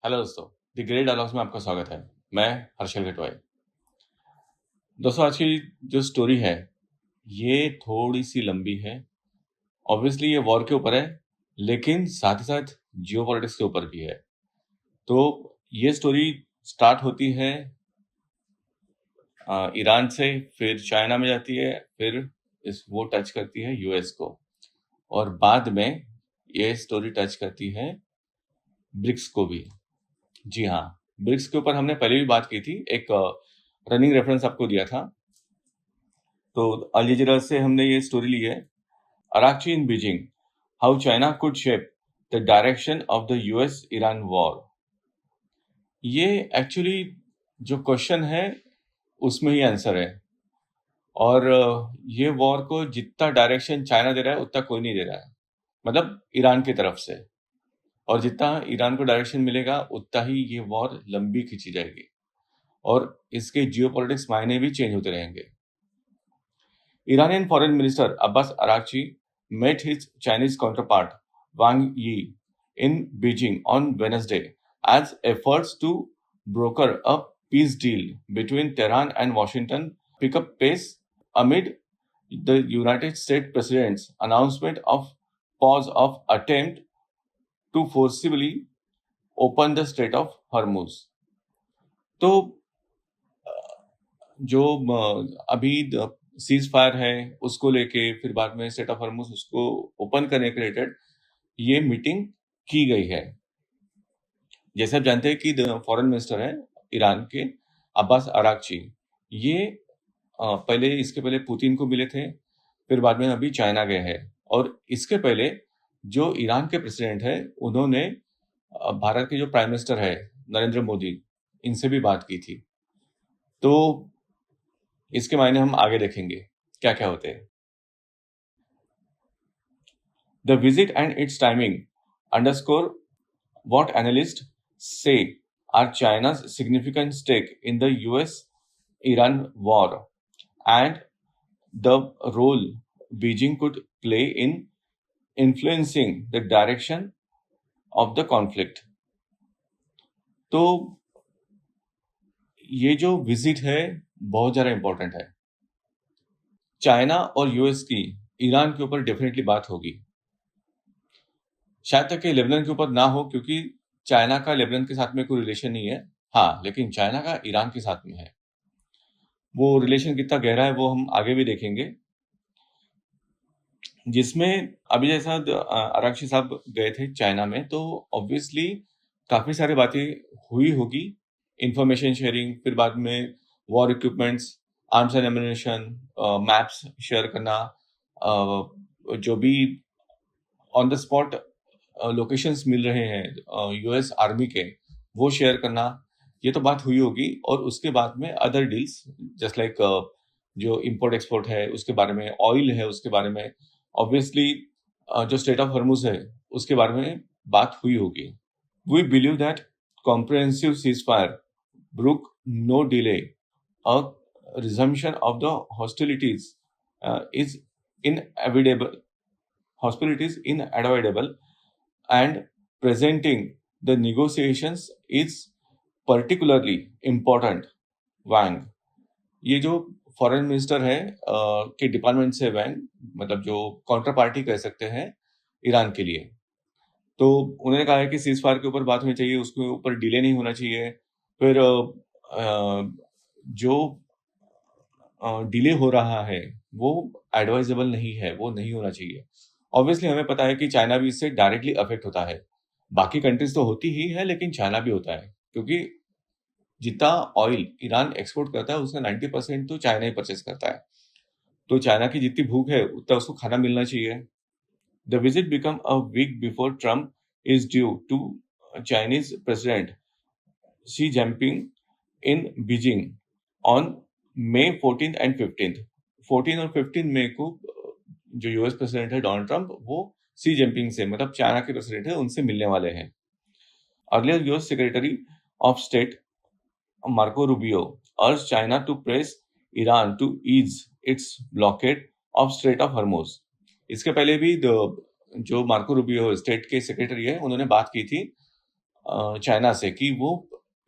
Hello दोस्तों, the great dialogues में आपका स्वागत है। मैं हर्षल घटवाई। दोस्तों, आज की जो स्टोरी है ये थोड़ी सी लंबी है। ऑब्वियसली ये वॉर के ऊपर है, लेकिन साथ ही साथ जियो पॉलिटिक्स के ऊपर भी है। तो ये स्टोरी स्टार्ट होती है ईरान से, फिर चाइना में जाती है, फिर वो टच करती है यूएस को, और बाद में ये स्टोरी टच करती है ब्रिक्स को भी। जी हाँ, ब्रिक्स के ऊपर हमने पहले भी बात की थी, एक रनिंग रेफरेंस आपको दिया था। तो अल जजीरा से हमने ये स्टोरी ली है, Araghchi in Beijing, how China could shape the direction of the US Iran war. ये एक्चुअली जो क्वेश्चन है उसमें ही आंसर है। और ये वॉर को जितना डायरेक्शन चाइना दे रहा है उतना कोई नहीं दे रहा है, मतलब ईरान की तरफ से। और जितना ईरान को डायरेक्शन मिलेगा उतना ही ये वॉर लंबी खींची जाएगी और इसके जियोपॉलिटिक्स मायने भी चेंज होते रहेंगे। Iranian Foreign Minister Abbas Araghchi met his Chinese counterpart Wang Yi in Beijing on Wednesday as efforts to broker a peace deal between Tehran and Washington pick up pace amid the United States President's announcement of pause of attempt to forcibly open the Strait of Hormuz. तो जो अभी cease fire है उसको लेके, फिर बाद में state of Hormuz उसको ओपन करने के रिलेटेड ये मीटिंग की गई है। जैसे आप जानते हैं कि फॉरेन मिनिस्टर है ईरान के अब्बास अराक्ची, ये इसके पहले पुतिन को मिले थे, फिर बाद में अभी चाइना गए हैं। और इसके पहले जो ईरान के प्रेसिडेंट है उन्होंने भारत के जो प्राइम मिनिस्टर है नरेंद्र मोदी, इनसे भी बात की थी। तो इसके मायने हम आगे देखेंगे क्या क्या होते हैं। The visit and its timing underscore what analysts say are China's significant stake in the US-Iran war and the role Beijing could play in influencing the direction of the conflict. तो ये जो विजिट है बहुत ज़्यादा important है। China और US की Iran के ऊपर डेफिनेटली बात होगी। शायद तक कि लेबनान के ऊपर ना हो, क्योंकि चाइना का लेबनान के साथ में कोई रिलेशन नहीं है। हाँ, लेकिन चाइना का ईरान के साथ में है। वो रिलेशन कितना गहरा है वो हम आगे भी देखेंगे, जिसमें अभी जैसा आराक्ची साहब गए थे चाइना में, तो ऑब्वियसली काफी सारी बातें हुई होगी, इंफॉर्मेशन शेयरिंग, फिर बाद में war equipments, arms and ammunition, maps share करना, जो भी ऑन द स्पॉट लोकेशंस मिल रहे हैं यूएस आर्मी के, वो शेयर करना, ये तो बात हुई होगी। और उसके बाद में अदर डील्स जस्ट लाइक जो इंपोर्ट एक्सपोर्ट है उसके बारे में, ऑयल है उसके बारे में, ऑब्वियसली जो स्टेट ऑफ हॉर्मुज है उसके बारे में बात हुई होगी। We believe that comprehensive ceasefire brook no delay, a resumption of the hostilities is inevitable and presenting the negotiations is particularly important. वांग, ये जो फॉरेन मिनिस्टर है के डिपार्टमेंट से वैंग, मतलब जो काउंटर पार्टी कह सकते हैं ईरान के लिए, तो उन्होंने कहा है कि सीज फायर के ऊपर बात होनी चाहिए, उसके ऊपर डिले नहीं होना चाहिए। फिर जो डिले हो रहा है वो एडवाइजेबल नहीं है, वो नहीं होना चाहिए। ऑब्वियसली हमें पता है कि चाइना भी इससे डायरेक्टली अफेक्ट होता है। बाकी कंट्रीज तो होती ही है, लेकिन चाइना भी होता है, क्योंकि जितना ऑयल ईरान एक्सपोर्ट करता है उसका 90% तो चाइना ही परचेस करता है। तो चाइना की जितनी भूख है उतना उसको खाना मिलना चाहिए। The visit become a week before Trump is due to Chinese president Xi Jinping in Beijing on May 14th and 15th। 14 और 15 मई को जो यूएस प्रेसिडेंट है डोनाल्ड ट्रंप, वो सी जिनपिंग से, मतलब चाइना के प्रेसिडेंट है, उनसे मिलने वाले हैं। Earlier US secretary of state Marco Rubio urged China to press Iran to ease its blockade of Strait of Hormuz. इसके पहले भी जो मार्को रूबियो स्टेट के सेक्रेटरी है, उन्होंने बात की थी चाइना से कि वो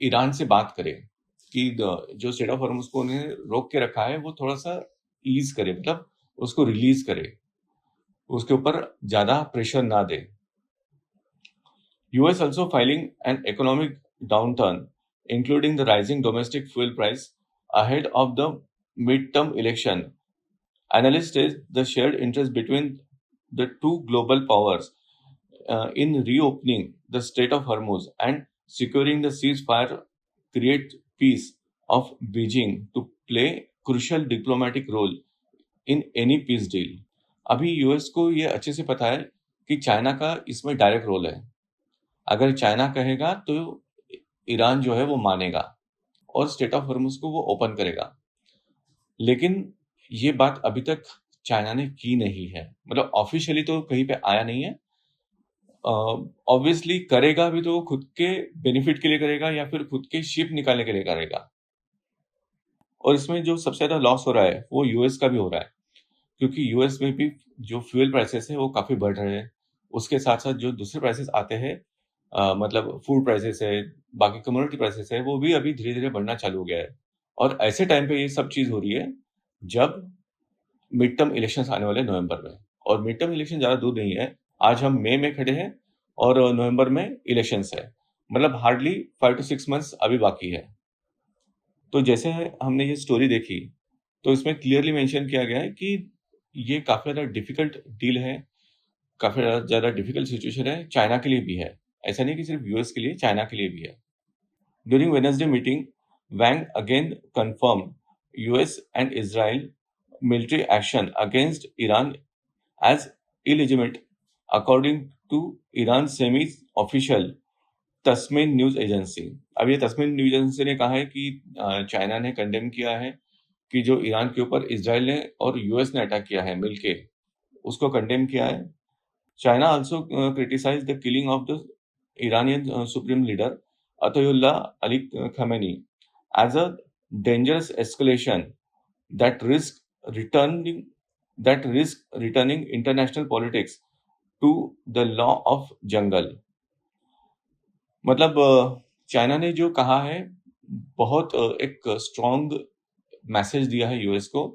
ईरान से बात करे कि जो स्टेट ऑफ हॉर्मुज को उन्हें रोक के रखा है वो थोड़ा सा ईज करे, मतलब उसको रिलीज करे, उसके ऊपर ज्यादा प्रेशर ना दे। US also filing an economic downturn, including the rising domestic fuel price ahead of the midterm election. Analysts say the shared interest between the two global powers in reopening the Strait of Hormuz and securing the ceasefire create peace of Beijing to play crucial diplomatic role in any peace deal. अभी US को ये अच्छे से पता है कि China का इसमें डायरेक्ट रोल है। अगर चाइना कहेगा तो ईरान जो है वो मानेगा और स्टेट ऑफ हॉर्मुज को वो ओपन करेगा। लेकिन ये बात अभी तक चाइना ने की नहीं है, मतलब ऑफिशियली तो कहीं पे आया नहीं है। ऑब्वियसली करेगा भी तो खुद के बेनिफिट के लिए करेगा या फिर खुद के शिप निकालने के लिए करेगा। और इसमें जो सबसे ज्यादा लॉस हो रहा है वो यूएस का भी हो रहा है, क्योंकि यूएस में भी जो फ्यूल प्राइसेस है वो काफी बढ़ रहे हैं। उसके साथ साथ जो दूसरे प्राइसेस आते हैं, मतलब फूड प्राइसेस है, बाकी कम्युनिटी प्राइसेस है, वो भी अभी धीरे धीरे बढ़ना चालू हो गया है। और ऐसे टाइम पे ये सब चीज हो रही है जब मिड टर्म इलेक्शन आने वाले नवंबर में, और मिड टर्म इलेक्शन ज्यादा दूर नहीं है। आज हम मई में खड़े हैं और नवंबर में इलेक्शंस है, मतलब हार्डली 5 to 6 मंथ्स अभी बाकी है। तो जैसे हमने ये स्टोरी देखी तो इसमें क्लियरली मेंशन किया गया है कि ये काफी ज्यादा डिफिकल्ट डील है, काफी ज्यादा डिफिकल्ट सिचुएशन है, चाइना के लिए भी है। ऐसा नहीं कि सिर्फ यूएस के लिए, चाइना के लिए भी है। During Wednesday meeting, Wang again confirm US and Israel military action against Iran as illegitimate, according to Iran's semi-official Tasmeen news agency. अब ये तस्मीन न्यूज एजेंसी ने कहा है कि चाइना ने कंडेम किया है कि जो ईरान के ऊपर इजराइल ने और यूएस ने अटैक किया है मिलके, उसको कंडेम किया है। China also criticise the killing of the Iranian supreme leader Ayatollah Ali Khamenei as a dangerous escalation that risk returning international politics to the law of jungle। मतलब चाइना ने जो कहा है बहुत एक स्ट्रॉन्ग मैसेज दिया है यूएस को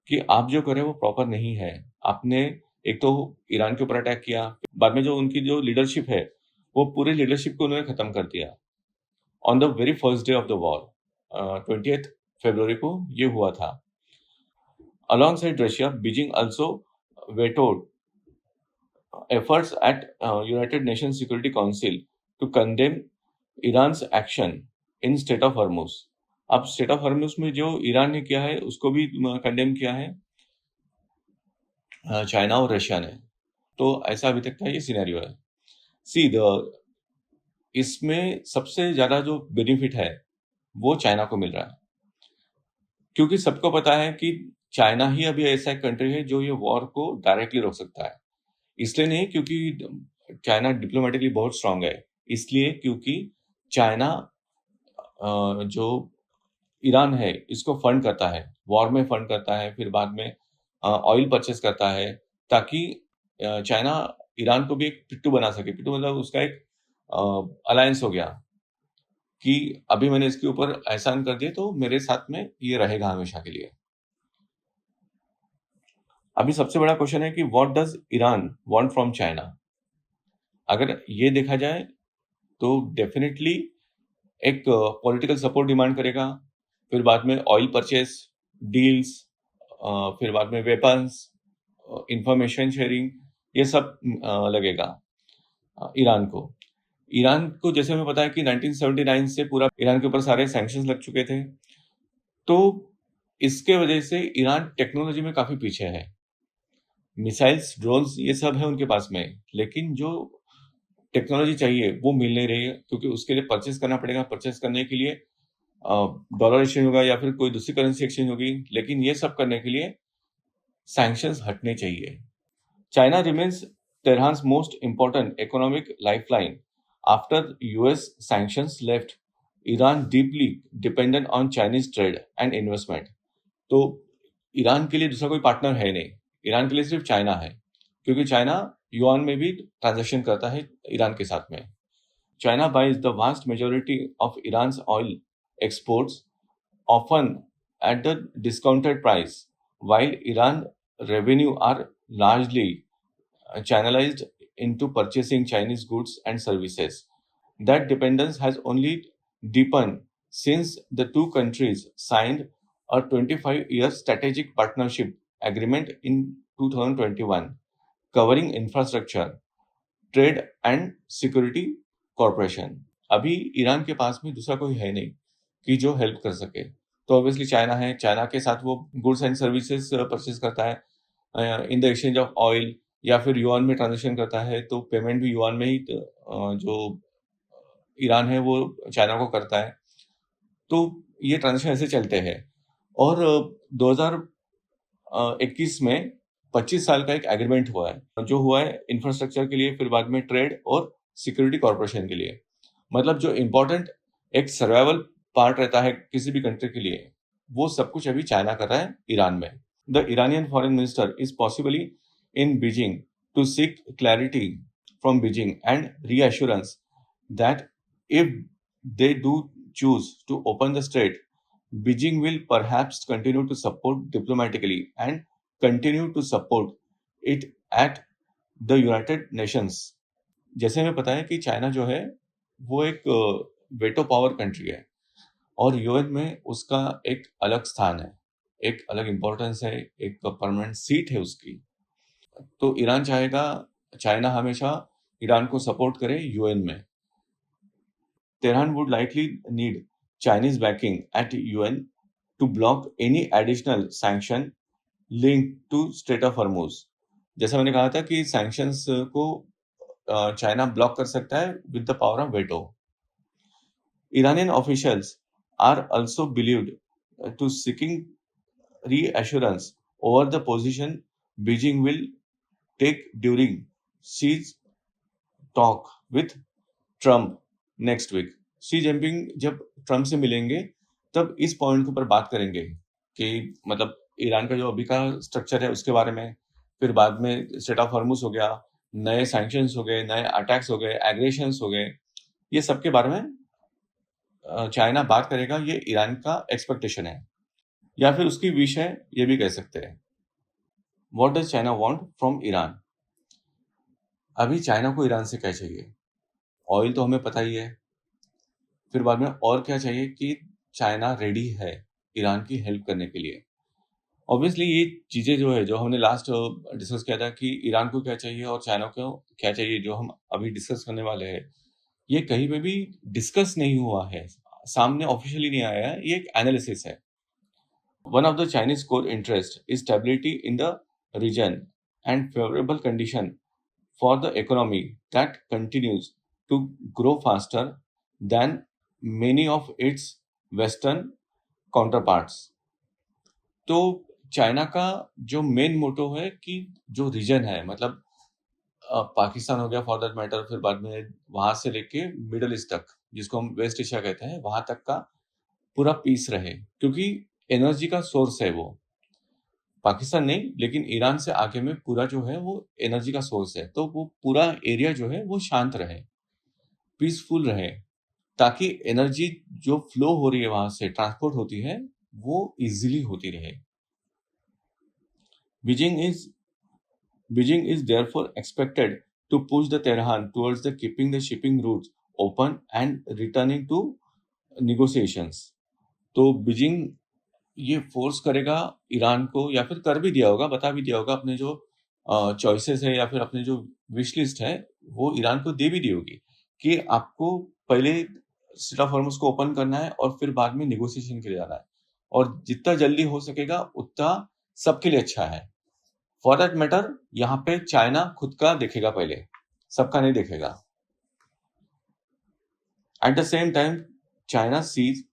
कि आप जो कर रहे हो वो प्रॉपर नहीं है। आपने एक तो ईरान के ऊपर अटैक किया, बाद में जो उनकी जो लीडरशिप है वो पूरे लीडरशिप को उन्होंने खत्म कर दिया on the very first day of the war. 20th फरवरी को ये हुआ था। Alongside Russia, Beijing also vetoed efforts at United Nations Security Council to condemn Iran's action in Strait of Hormuz। अब स्टेट ऑफ हॉर्मुज में जो Iran ने किया है उसको भी कंडेम किया है चाइना और रशिया ने। तो ऐसा अभी तक का ये सिनेरियो है। सी द इसमें सबसे ज्यादा जो बेनिफिट है वो चाइना को मिल रहा है, क्योंकि सबको पता है कि चाइना ही अभी ऐसा एक कंट्री है जो ये वॉर को डायरेक्टली रोक सकता है। इसलिए नहीं क्योंकि चाइना डिप्लोमेटिकली बहुत स्ट्रांग है, इसलिए क्योंकि चाइना जो ईरान है इसको फंड करता है, वॉर में फंड करता है, फिर बाद में ऑयल परचेस करता है, ताकि चाइना ईरान को भी एक पिट्टू बना सके। पिट्टू मतलब उसका एक अलायंस हो गया कि अभी मैंने इसके ऊपर एहसान कर दिया तो मेरे साथ में ये रहेगा हमेशा के लिए। अभी सबसे बड़ा क्वेश्चन है कि what does Iran want from China. अगर ये देखा जाए तो डेफिनेटली एक पॉलिटिकल सपोर्ट डिमांड करेगा, फिर बाद में ऑयल परचेस डील्स, फिर बाद में वेपन्स, इंफॉर्मेशन शेयरिंग, ये सब लगेगा ईरान को। ईरान को जैसे हमें पता है कि 1979 से पूरा ईरान के ऊपर सारे सैंक्शंस लग चुके थे, तो इसके वजह से ईरान टेक्नोलॉजी में काफी पीछे है। मिसाइल्स, ड्रोन्स, ये सब है उनके पास में, लेकिन जो टेक्नोलॉजी चाहिए वो मिल नहीं रही है, क्योंकि उसके लिए परचेस करना पड़ेगा। परचेस करने के लिए डॉलर एक्सचेंज होगा या फिर कोई दूसरी करेंसी एक्सचेंज होगी, लेकिन ये सब करने के लिए सैंक्शंस हटने चाहिए। China remains Tehran's most important economic lifeline after US sanctions left Iran deeply dependent on Chinese trade and investment। तो ईरान के लिए दूसरा कोई पार्टनर है नहीं, ईरान के लिए सिर्फ चाइना है, क्योंकि चाइना युआन में भी ट्रांजैक्शन करता है ईरान के साथ में। China buys the vast majority of Iran's oil exports, often at the discounted price, while Iran revenue are largely channelized into purchasing Chinese goods and services. That dependence has only deepened since the two countries signed a 25-year strategic partnership agreement in 2021, covering infrastructure, trade and security corporation. अभी Iran के पास में दूसरा कोई है नहीं कि जो help कर सके। तो ऑब्वियसली चाइना है, चाइना के साथ वो गुड्स एंड सर्विसेज परचेज करता है in the exchange of oil, या फिर युआन में ट्रांजेक्शन करता है, तो पेमेंट भी युआन में ही जो ईरान है वो चाइना को करता है। तो ये ट्रांजेक्शन ऐसे चलते हैं। और 2021 में 25 साल का एक एग्रीमेंट हुआ है, जो हुआ है इंफ्रास्ट्रक्चर के लिए, फिर बाद में ट्रेड और सिक्योरिटी कॉर्पोरेशन के लिए। मतलब जो इम्पोर्टेंट एक सर्वाइवल पार्ट रहता है किसी भी कंट्री के लिए, वो सब कुछ अभी चाइना कर रहा है ईरान में। The Iranian foreign minister is possibly in Beijing to seek clarity from Beijing and reassurance that if they do choose to open the strait, Beijing will perhaps continue to support diplomatically and continue to support it at the United Nations. जैसे हमें पता है कि China जो है वो एक veto power country है और यूएन में उसका एक अलग स्थान है, एक अलग इम्पोर्टेंस है, एक परमानेंट सीट है उसकी। तो ईरान चाहेगा चाइना हमेशा ईरान को सपोर्ट करे यूएन में। Tehran would likely need Chinese backing at UN to block any additional sanction linked to Strait of Hormuz. जैसा मैंने कहा था कि sanctions को चाइना ब्लॉक कर सकता है with the power of veto. Iranian officials are also believed to seeking reassurance over the position Beijing will take during Xi's talk with Trump next week. Xi Jinping जब Trump से मिलेंगे तब इस point के ऊपर बात करेंगे कि मतलब ईरान का जो अभी का स्ट्रक्चर है उसके बारे में, फिर बाद में स्ट्रेट ऑफ हॉर्मुज हो गया, नए सैंक्शंस हो गए, नए अटैक्स हो गए, एग्रेशंस हो गए, ये सब के बारे में चाइना बात करेगा। ये ईरान का एक्सपेक्टेशन है या फिर उसकी विश है, ये भी कह सकते हैं। What does China want from Iran? अभी चाइना को ईरान से क्या चाहिए? ऑयल तो हमें पता ही है। फिर बाद में और क्या चाहिए कि चाइना रेडी है ईरान की हेल्प करने के लिए। ऑब्वियसली ये चीज़ें जो है, जो हमने लास्ट डिस्कस किया था कि ईरान को क्या चाहिए और चाइना को क्या चाहिए, जो हम अभी डिस्कस करने वाले हैं, ये कहीं पे भी डिस्कस नहीं हुआ है, सामने ऑफिशियली नहीं आया है, ये एक एनालिसिस है। One of the Chinese core interest is stability in the region and favourable condition for the economy that continues to grow faster than many of its western counterparts. तो चाइना का जो main motto है कि जो reason है, मतलब पाकिस्तान हो गया फॉर दैट मैटर, फिर बाद में वहां से लेके मिडल ईस्ट तक, जिसको हम वेस्ट एशिया कहते हैं, वहां तक का पूरा पीस रहे, क्योंकि एनर्जी का सोर्स है वो। पाकिस्तान नहीं, लेकिन ईरान से आगे में पूरा जो है वो एनर्जी का सोर्स है, तो वो पूरा एरिया जो है वो शांत रहे, पीसफुल रहे, ताकि एनर्जी जो फ्लो हो रही है वहां से ट्रांसपोर्ट होती है वो इजीली होती रहे। Beijing is therefore expected to push the Tehran towards the keeping the shipping routes open and returning to negotiations. तो बीजिंग ये फोर्स करेगा ईरान को, या फिर कर भी दिया होगा, बता भी दिया होगा, अपने जो चॉइसेस है या फिर अपने जो विश लिस्ट है वो ईरान को दे भी दी होगी कि आपको पहले स्ट्रेट ऑफ हॉर्मुज को ओपन करना है और फिर बाद में नेगोशिएशन के लिए जाना है, और जितना जल्दी हो सकेगा उतना सबके लिए अच्छा है। फॉर दैट मैटर यहाँ पे चाइना खुद का देखेगा पहले, सबका नहीं देखेगा। At the same time China sees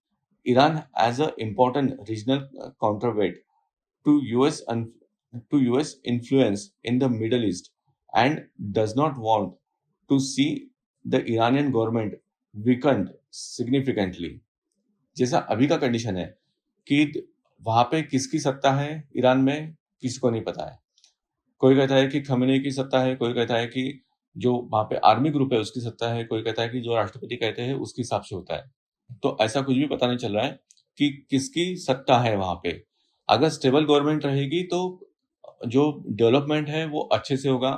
Iran as a important regional counterweight to US influence in the Middle East and does not want to see the Iranian government weakened significantly. जैसा अभी का कंडीशन है कि वहां पे किसकी सत्ता है ईरान में, किसी को नहीं पता है। कोई कहता है कि खमेनी की सत्ता है, कोई कहता है कि जो वहाँ पे आर्मी ग्रुप है उसकी सत्ता है, कोई कहता है कि जो राष्ट्रपति कहते हैं उसके हिसाब से होता है। तो ऐसा कुछ भी पता नहीं चल रहा है कि किसकी सत्ता है वहाँ पे। अगर स्टेबल गवर्नमेंट रहेगी तो जो डेवलपमेंट है वो अच्छे से होगा,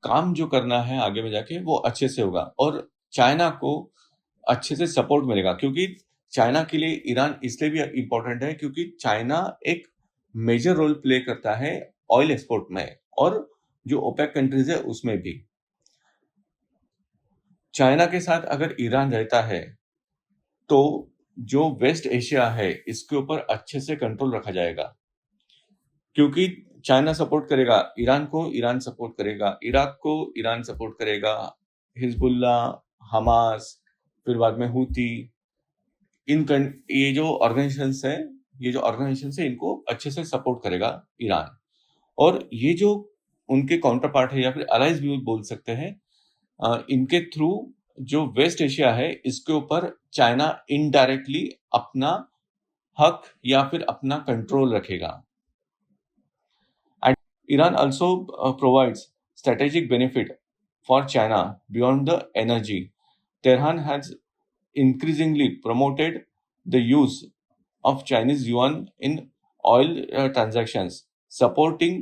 काम जो करना है आगे में जाके वो अच्छे से होगा और चाइना को अच्छे से सपोर्ट मिलेगा, क्योंकि चाइना के लिए ईरान इसलिए भी इम्पोर्टेंट है क्योंकि चाइना एक मेजर रोल प्ले करता है ऑयल एक्सपोर्ट में, और जो ओपेक कंट्रीज है उसमें भी। चाइना के साथ अगर ईरान रहता है तो जो वेस्ट एशिया है इसके ऊपर अच्छे से कंट्रोल रखा जाएगा, क्योंकि चाइना सपोर्ट करेगा ईरान को, ईरान सपोर्ट करेगा इराक को, ईरान सपोर्ट करेगा हिजबुल्ला, हमास, फिर बाद में हूती। ये जो ऑर्गेनाइजेशंस है, इनको अच्छे से सपोर्ट करेगा ईरान। और ये जो उनके काउंटर पार्ट है या फिर अलाइज भी बोल सकते हैं, इनके थ्रू जो वेस्ट एशिया है इसके ऊपर चाइना इनडायरेक्टली अपना हक या फिर अपना कंट्रोल रखेगा। Iran also provides strategic benefit for China beyond the energy. Tehran has increasingly promoted the use of Chinese yuan in oil transactions, supporting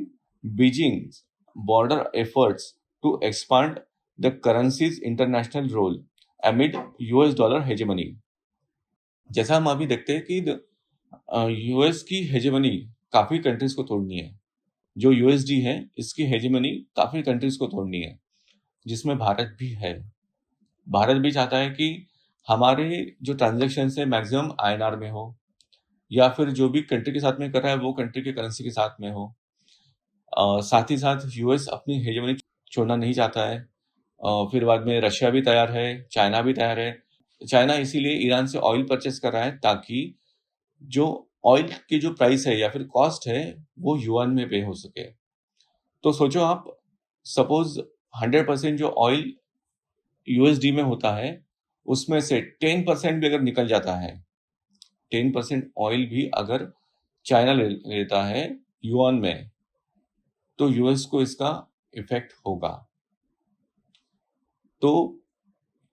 Beijing's border efforts to expand the currency's international role amid US dollar hegemony. जैसा हम अभी देखते हैं कि US की hegemony काफी countries को तोड़नी है। जो यूएसडी है इसकी हेजेमनी काफी कंट्रीज को तोड़नी है, जिसमें भारत भी है। भारत भी चाहता है कि हमारे जो ट्रांजैक्शन है मैक्सिमम आईएनआर में हो, या फिर जो भी कंट्री के साथ में कर रहा है वो कंट्री के करेंसी के साथ में हो। साथ ही साथ यूएस अपनी हेजेमनी छोड़ना नहीं चाहता है। फिर बाद में रशिया भी तैयार है, चाइना भी तैयार है। चाइना इसीलिए ईरान से ऑयल परचेस कर रहा है ताकि जो ऑयल की जो प्राइस है या फिर कॉस्ट है वो युआन में पे हो सके। तो सोचो आप, सपोज 100% जो ऑयल यूएसडी में होता है उसमें से 10% भी अगर निकल जाता है, 10% ऑयल भी अगर चाइना लेता है युआन में, तो यूएस को इसका इफेक्ट होगा। तो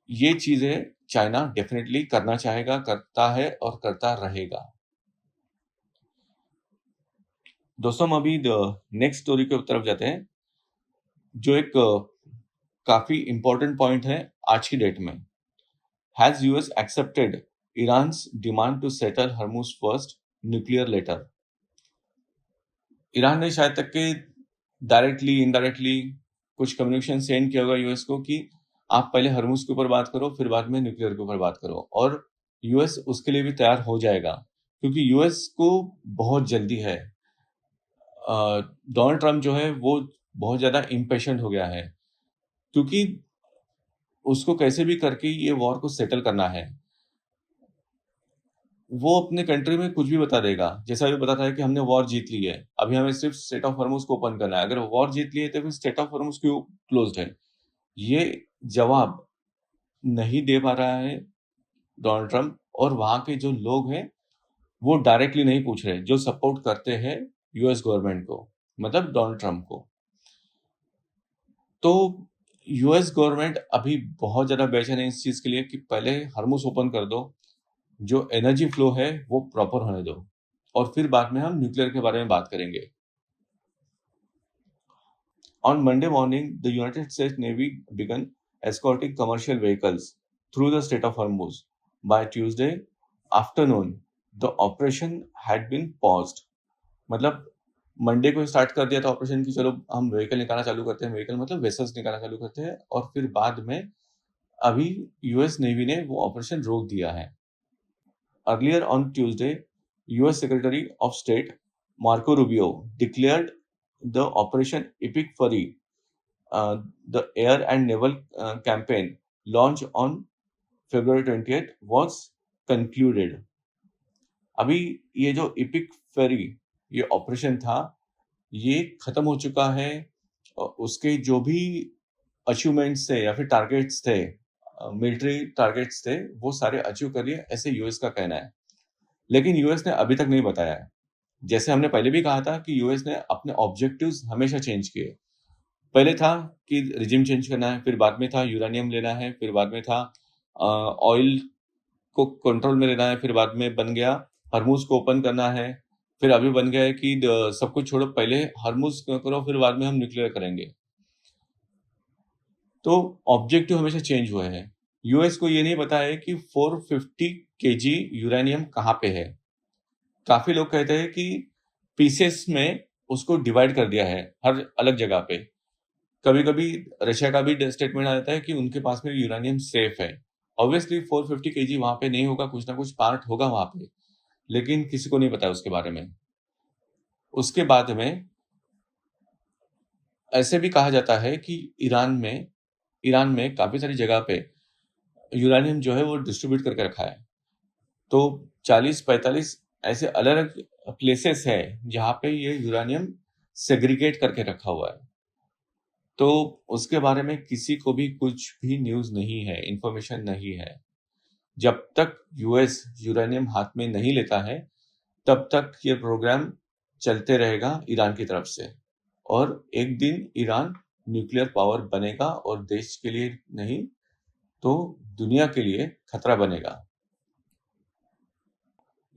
ये चीजें चाइना डेफिनेटली करना चाहेगा, करता है और करता रहेगा। दोस्तों, हम अभी नेक्स्ट स्टोरी की तरफ जाते हैं, जो एक काफी इंपॉर्टेंट पॉइंट है आज की डेट में। Has US accepted Iran's demand to settle Hormuz first nuclear later. Iran ने शायद तक के डायरेक्टली इनडायरेक्टली कुछ कम्युनिकेशन सेंड किया होगा यूएस को कि आप पहले हर्मुज के ऊपर बात करो, फिर बाद में न्यूक्लियर के ऊपर बात करो। और यूएस उसके लिए भी तैयार हो जाएगा, क्योंकि यूएस को बहुत जल्दी है। डोनाल्ड ट्रम्प जो है वो बहुत ज्यादा इम्पेशेंट हो गया है, क्योंकि उसको कैसे भी करके ये वॉर को सेटल करना है। वो अपने कंट्री में कुछ भी बता देगा, जैसा भी बताता है कि हमने वॉर जीत ली है, अभी हमें सिर्फ स्टेट ऑफ हॉर्मुज को ओपन करना है। अगर वॉर जीत ली है तो फिर स्टेट ऑफ हॉर्मुज क्यों क्लोज्ड है? ये जवाब नहीं दे पा रहा है डोनाल्ड ट्रम्प, और वहां के जो लोग हैं वो डायरेक्टली नहीं पूछ रहे, जो सपोर्ट करते हैं यूएस गवर्नमेंट को, मतलब डोनाल्ड ट्रम्प को। तो यूएस गवर्नमेंट अभी बहुत ज्यादा बेचैन है इस चीज के लिए कि पहले हॉर्मुज ओपन कर दो, जो एनर्जी फ्लो है वो प्रॉपर होने दो, और फिर बाद में हम न्यूक्लियर के बारे में बात करेंगे। On Monday morning, the United States Navy began escorting commercial vehicles through the Strait of Hormuz. By Tuesday afternoon, the operation had been paused. मतलब मंडे को स्टार्ट कर दिया था ऑपरेशन कि चलो हम व्हीकल निकालना चालू करते हैं, व्हीकल मतलब वेसल्स निकालना चालू करते हैं, और फिर बाद में अभी यूएस नेवी ने वो ऑपरेशन रोक दिया है। Earlier on Tuesday, US Secretary of State Marco Rubio declared the Operation Epic Fury, the air and naval campaign launched on February 20th, was concluded. अभी ये जो इपिक फेरी ये ऑपरेशन था ये खत्म हो चुका है, और उसके जो भी अचीवमेंट्स थे या फिर टारगेट्स थे, मिलिट्री टारगेट्स थे, वो सारे अचीव कर लिए, ऐसे यूएस का कहना है। लेकिन यूएस ने अभी तक नहीं बताया है। जैसे हमने पहले भी कहा था कि यूएस ने अपने ऑब्जेक्टिव्स हमेशा चेंज किए, पहले था कि रिजिम चेंज करना है, फिर बाद में था यूरेनियम लेना है, फिर बाद में था ऑयल को कंट्रोल में लेना है, फिर बाद में बन गया हरमुज को ओपन करना है, फिर अभी बन गया है कि सब कुछ छोड़ो, पहले हरमुज करो, फिर बाद में हम न्यूक्लियर करेंगे। तो ऑब्जेक्टिव हमेशा चेंज हुए हैं। यूएस को ये नहीं पता है कि 450 केजी यूरेनियम कहाँ पे है। काफी लोग कहते हैं कि पीसेस में उसको डिवाइड कर दिया है हर अलग जगह पे। कभी कभी रशिया का भी स्टेटमेंट आ जाता है कि उनके पास में यूरेनियम सेफ है। ऑब्वियसली 450 केजी वहां पे नहीं होगा, कुछ ना कुछ पार्ट होगा वहां पे, लेकिन किसी को नहीं पता उसके बारे में। उसके बाद में ऐसे भी कहा जाता है कि ईरान में काफी सारी जगह पे यूरेनियम जो है वो डिस्ट्रीब्यूट करके रखा है। तो 40-45 ऐसे अलग अलग प्लेसेस है जहाँ पे ये यूरेनियम सेग्रीगेट करके रखा हुआ है। तो उसके बारे में किसी को भी कुछ भी न्यूज नहीं है, इंफॉर्मेशन नहीं है। जब तक यूएस यूरेनियम हाथ में नहीं लेता है, तब तक ये प्रोग्राम चलते रहेगा ईरान की तरफ से, और एक दिन ईरान न्यूक्लियर पावर बनेगा और देश के लिए नहीं तो दुनिया के लिए खतरा बनेगा।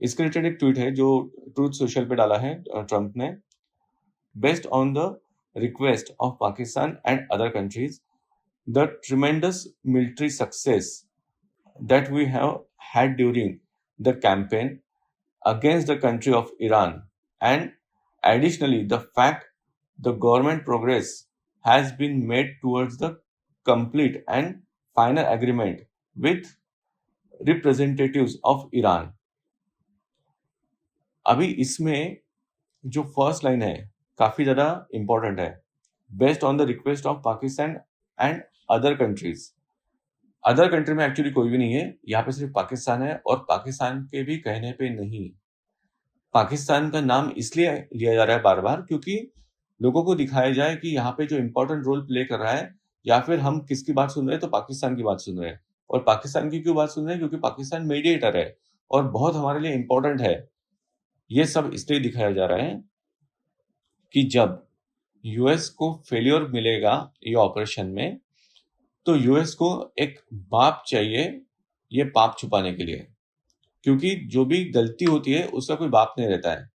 इसके रिलेटेड एक ट्वीट है जो ट्रूथ सोशल पे डाला है ट्रंप ने। Based on the request of Pakistan and other countries, the tremendous military success that we have had during the campaign against the country of Iran, and additionally the fact the government progress has been made towards the complete and final agreement with representatives of Iran। अभी इसमें जो first line है काफी ज्यादा important है। Based on the request of Pakistan and other countries. Other country में actually कोई भी नहीं है, यहाँ पे सिर्फ पाकिस्तान है, और पाकिस्तान के भी कहने पे नहीं। पाकिस्तान का नाम इसलिए लिया जा रहा है बार बार क्योंकि लोगों को दिखाया जाए कि यहाँ पे जो इंपॉर्टेंट रोल प्ले कर रहा है, या फिर हम किसकी बात सुन रहे हैं तो पाकिस्तान की बात सुन रहे हैं। और पाकिस्तान की क्यों बात सुन रहे हैं? क्योंकि पाकिस्तान मीडिएटर है और बहुत हमारे लिए इंपॉर्टेंट है। ये सब इसलिए दिखाया जा रहा है कि जब यूएस को फेलियर मिलेगा ये ऑपरेशन में, तो यूएस को एक बाप चाहिए ये पाप छुपाने के लिए, क्योंकि जो भी गलती होती है उसका कोई बाप नहीं रहता है।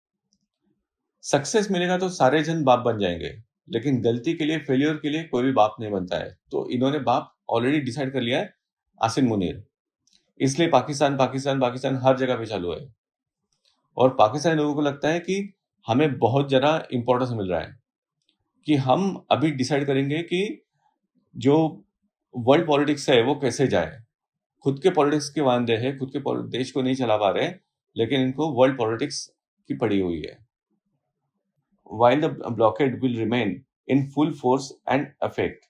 सक्सेस मिलेगा तो सारे जन बाप बन जाएंगे, लेकिन गलती के लिए, फेलियर के लिए कोई भी बाप नहीं बनता है। तो इन्होंने बाप ऑलरेडी डिसाइड कर लिया है, आसिम मुनीर। इसलिए पाकिस्तान पाकिस्तान पाकिस्तान हर जगह पे चालू है, और पाकिस्तानी लोगों को लगता है कि हमें बहुत ज्यादा इंपॉर्टेंस मिल रहा है, कि हम अभी डिसाइड करेंगे कि जो वर्ल्ड पॉलिटिक्स है वो कैसे जाए। खुद के पॉलिटिक्स के वांदे हैं, खुद के देश को नहीं चला पा रहे, लेकिन इनको वर्ल्ड पॉलिटिक्स की पड़ी हुई है। While the blockade will remain in full force and effect,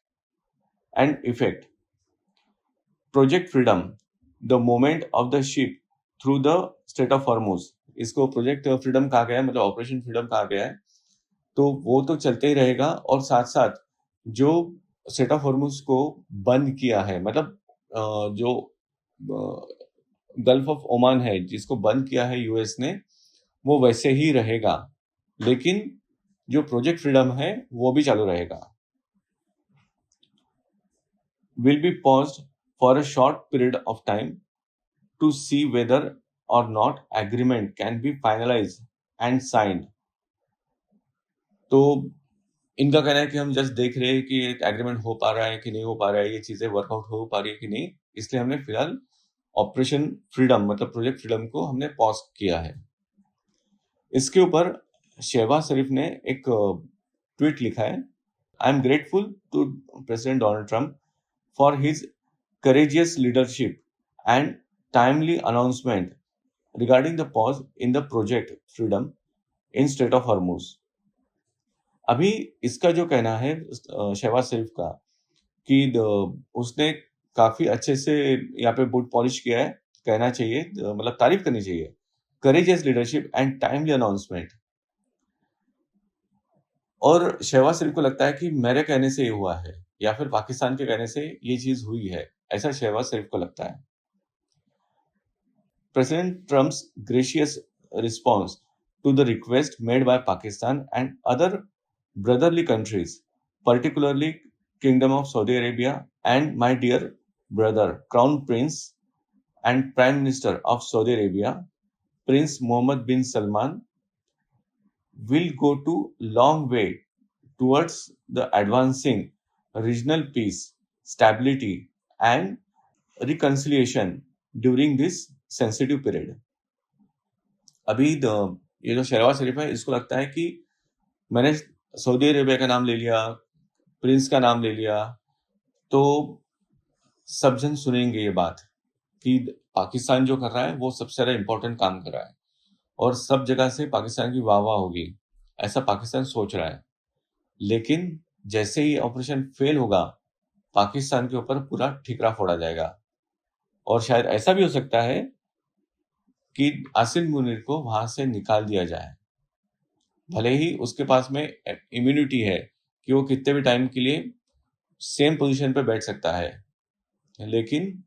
Project Freedom, the movement of the ship through the Strait of Hormuz, इसको प्रोजेक्ट फ्रीडम कहा गया है, मतलब ऑपरेशन फ्रीडम कहा गया है। तो वो तो चलते ही रहेगा, और साथ साथ जो स्ट्रेट ऑफ हॉर्मुज को बंद किया है, मतलब जो गल्फ ऑफ ओमान है जिसको बंद किया है यूएस ने, वो वैसे ही रहेगा, लेकिन जो प्रोजेक्ट फ्रीडम है वो भी चालू रहेगा। Will be paused for a short period of time to see whether or not agreement can be finalize and signed. तो इनका कहना है कि हम जस्ट देख रहे हैं कि एग्रीमेंट हो पा रहा है कि नहीं हो पा रहा है, ये चीजें वर्कआउट हो पा रही है कि नहीं, इसलिए हमने फिलहाल ऑपरेशन फ्रीडम मतलब प्रोजेक्ट फ्रीडम को हमने पॉज किया है। इसके ऊपर शहबाज शरीफ ने एक ट्वीट लिखा है। I am grateful to president Donald Trump for his courageous leadership and timely announcement regarding the pause in the project freedom in strait of Hormuz. अभी इसका जो कहना है शहबाज शरीफ का कि उसने काफी अच्छे से यहाँ पे बूट पॉलिश किया है, कहना चाहिए, मतलब तारीफ करनी चाहिए। Courageous leadership and timely announcement. और शहबाज शरीफ को लगता है कि मेरे कहने से ये हुआ है, या फिर पाकिस्तान के कहने से ये चीज हुई है, ऐसा शहबाज शरीफ को लगता है। President Trump's gracious response to the request made by Pakistan and other brotherly countries particularly Kingdom of Saudi Arabia, and my dear brother, Crown Prince and Prime Minister of Saudi Arabia, Prince Mohammed bin Salman, will go to long way towards the advancing regional peace, stability, and reconciliation during this sensitive period. अभी ये जो शहबाज शरीफ है, इसको लगता है कि मैंने Saudi Arabia का नाम ले लिया, प्रिंस का नाम ले लिया, तो सब जन सुनेंगे ये बात कि पाकिस्तान जो कर रहा है वो सबसे ज्यादा इंपॉर्टेंट काम कर रहा है और सब जगह से पाकिस्तान की वाह वाह होगी, ऐसा पाकिस्तान सोच रहा है। लेकिन जैसे ही ऑपरेशन फेल होगा, पाकिस्तान के ऊपर पूरा ठिकरा फोड़ा जाएगा और शायद ऐसा भी हो सकता है कि आसिम मुनीर को वहां से निकाल दिया जाए। भले ही उसके पास में इम्यूनिटी है कि वो कितने भी टाइम के लिए सेम पोजीशन पे बैठ सकता है, लेकिन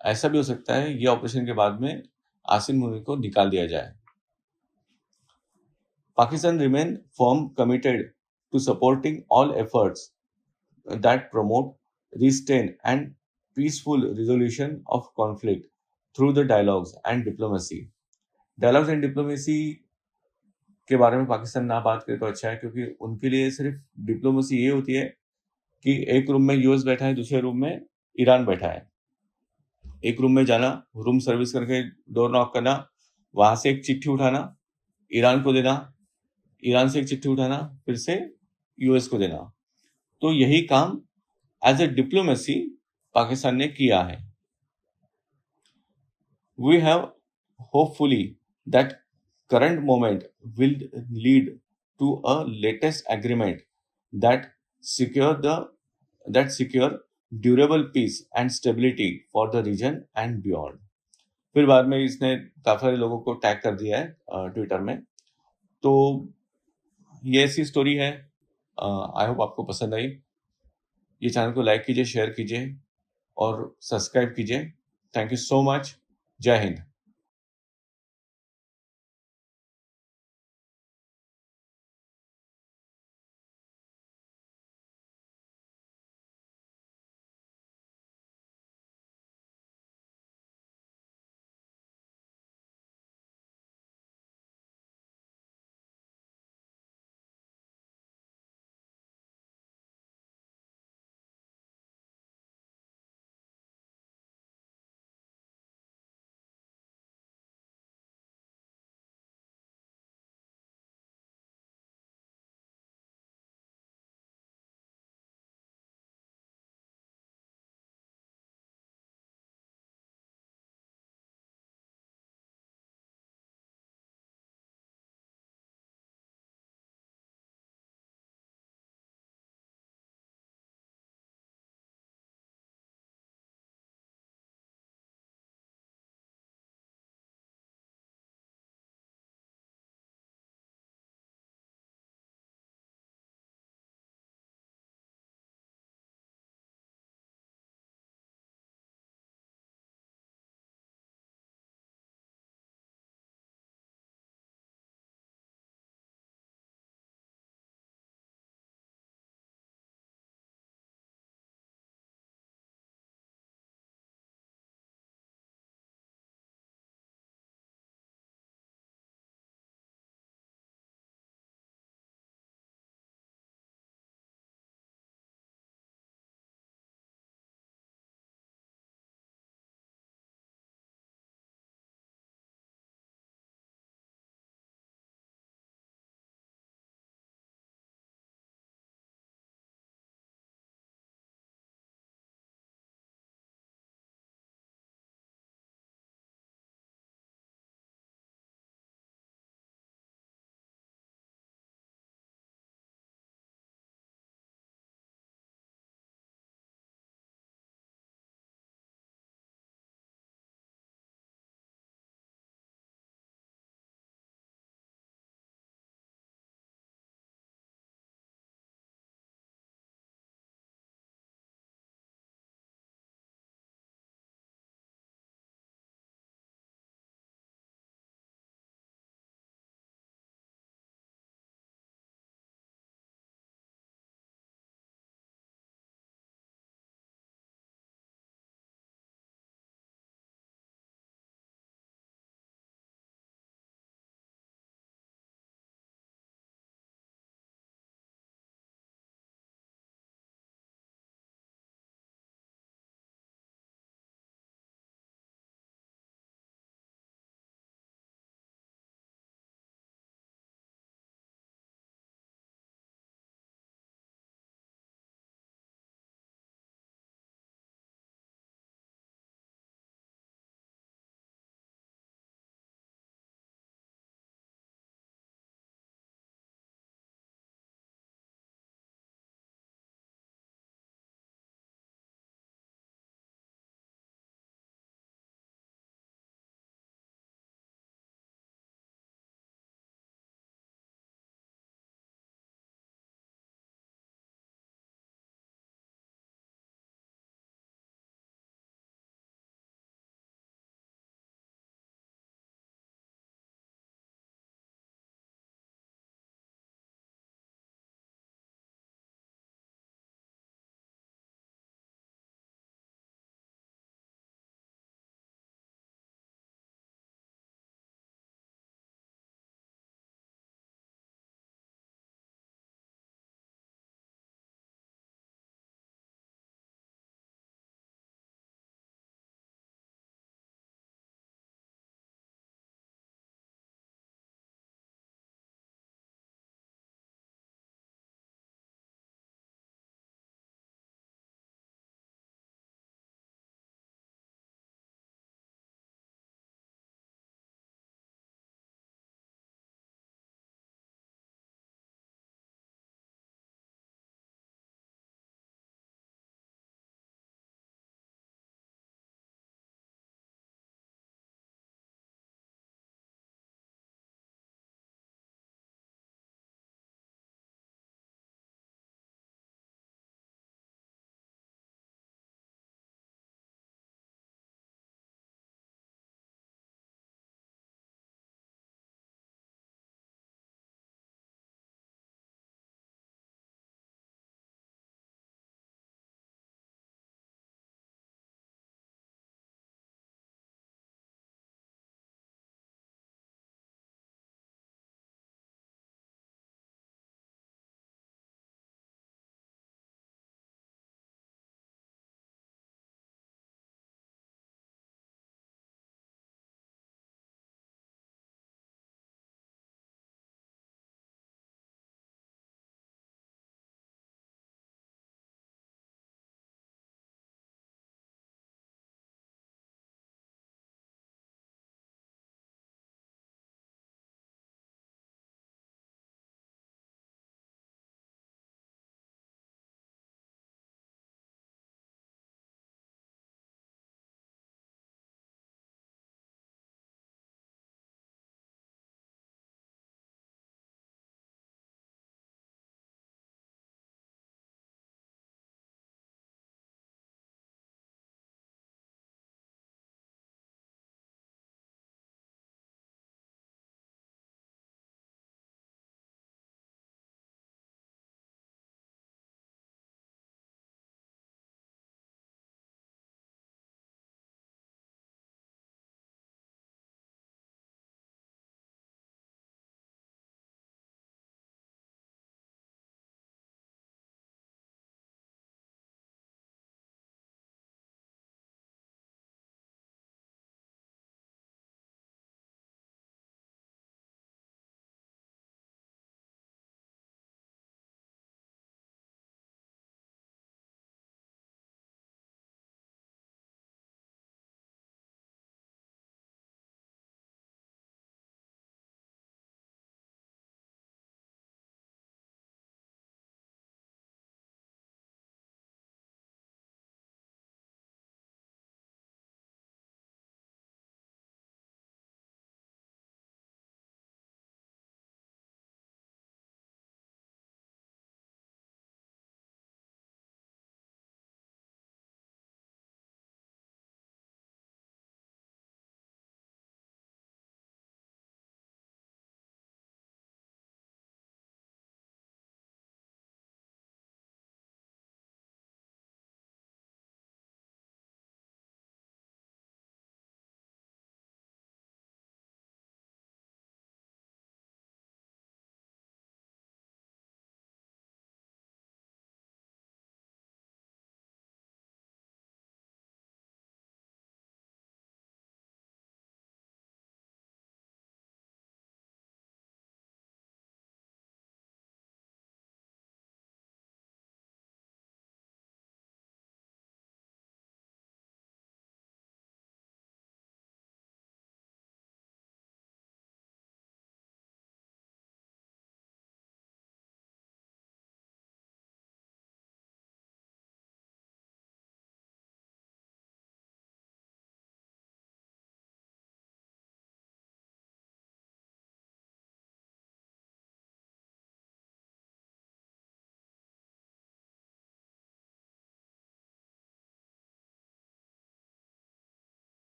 ऐसा भी हो सकता है ये ऑपरेशन के बाद में आसिम मुनीर को निकाल दिया जाए। Pakistan remain firm committed to supporting all efforts that promote, restrain, and peaceful resolution of conflict through the dialogues and diplomacy. Dialogues and diplomacy के बारे में पाकिस्तान ना बात करे तो अच्छा है, क्योंकि उनके लिए सिर्फ डिप्लोमेसी ये होती है कि एक रूम में यूएस बैठा है, दूसरे रूम में ईरान बैठा है। एक रूम में जाना, रूम सर्विस करके डोर नॉक करना, वहां से एक चिट्ठी उठाना, ईरान को देना, ईरान से एक चिट्ठी उठाना, फिर से यूएस को देना। तो यही काम एज ए डिप्लोमेसी पाकिस्तान ने किया है। We have hopefully that current moment will lead to a latest agreement that secure durable peace and stability for the region and beyond. फिर बाद में इसने काफी सारे लोगों को टैग कर दिया है ट्विटर में। तो ये ऐसी स्टोरी है। आई होप आपको पसंद आई। ये चैनल को लाइक कीजिए, शेयर कीजिए और सब्सक्राइब कीजिए। Thank you so much. जय हिंद।